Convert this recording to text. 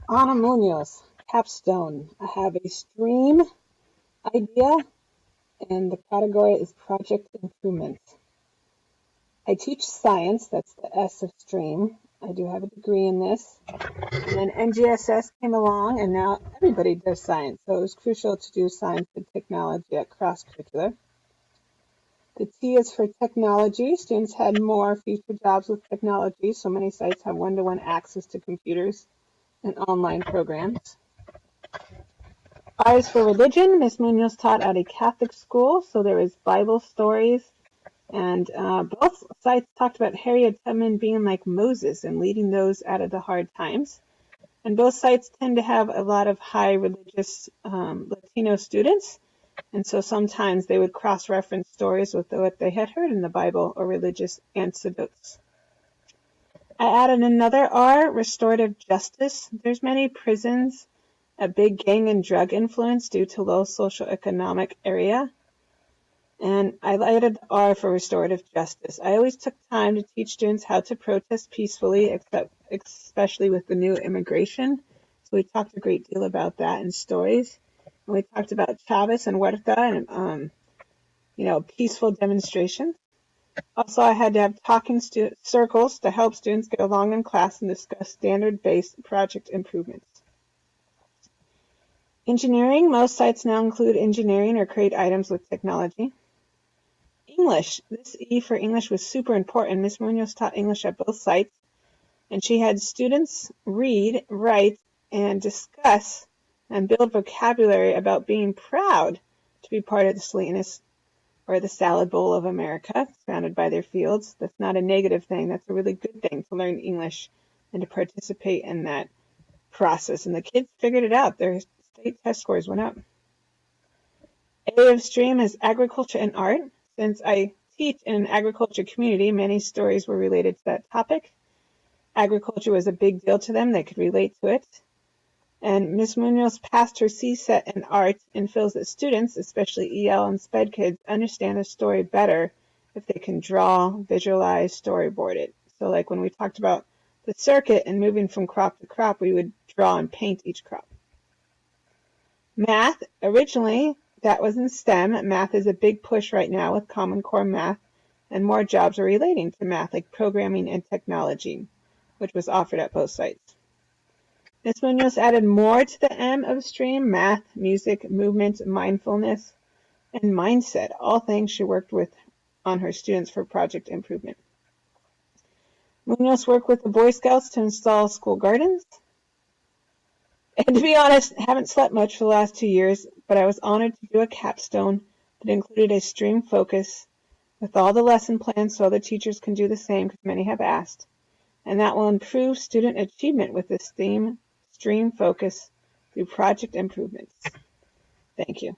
Ana Munoz, capstone. I have a stream idea, and the category is project improvement. I teach science, that's the S of stream. I do have a degree in this. And then NGSS came along, and now everybody does science. So it was crucial to do science and technology at cross-curricular. The T is for technology. Students had more future jobs with technology, so many sites have one-to-one access to computers and online programs. I is for religion. Miss Munoz taught at a Catholic school, so there is Bible stories. And both sites talked about Harriet Tubman being like Moses and leading those out of the hard times. And both sites tend to have a lot of high religious Latino students. And so sometimes they would cross-reference stories with what they had heard in the Bible or religious anecdotes. I added another R, restorative justice. There's many prisons, a big gang and drug influence due to low socioeconomic area. And I added R for restorative justice. I always took time to teach students how to protest peacefully, especially with the new immigration. So we talked a great deal about that in stories. And we talked about Chavez and Huerta and, peaceful demonstrations. Also, I had to have talking circles to help students get along in class and discuss standard-based project improvements. Engineering. Most sites now include engineering or create items with technology. English. This E for English was super important. Ms. Munoz taught English at both sites, and she had students read, write, and discuss and build vocabulary about being proud to be part of the sweetness or the salad bowl of America, surrounded by their fields. That's not a negative thing. That's a really good thing to learn English and to participate in that process. And the kids figured it out. Their state test scores went up. A of stream is agriculture and art. Since I teach in an agriculture community, many stories were related to that topic. Agriculture was a big deal to them. They could relate to it. And Ms. Munoz passed her CSET in art and feels that students, especially EL and SPED kids, understand a story better if they can draw, visualize, storyboard it. So like when we talked about the circuit and moving from crop to crop, we would draw and paint each crop. Math, originally that was in STEM. Math is a big push right now with Common Core Math, and more jobs are relating to math like programming and technology, which was offered at both sites. Ms. Munoz added more to the M of stream: math, music, movement, mindfulness, and mindset, all things she worked with on her students for project improvement. Munoz worked with the Boy Scouts to install school gardens. And to be honest, haven't slept much for the last 2 years, but I was honored to do a capstone that included a stream focus with all the lesson plans so other teachers can do the same because many have asked. And that will improve student achievement with this theme stream focus through project improvements. Thank you.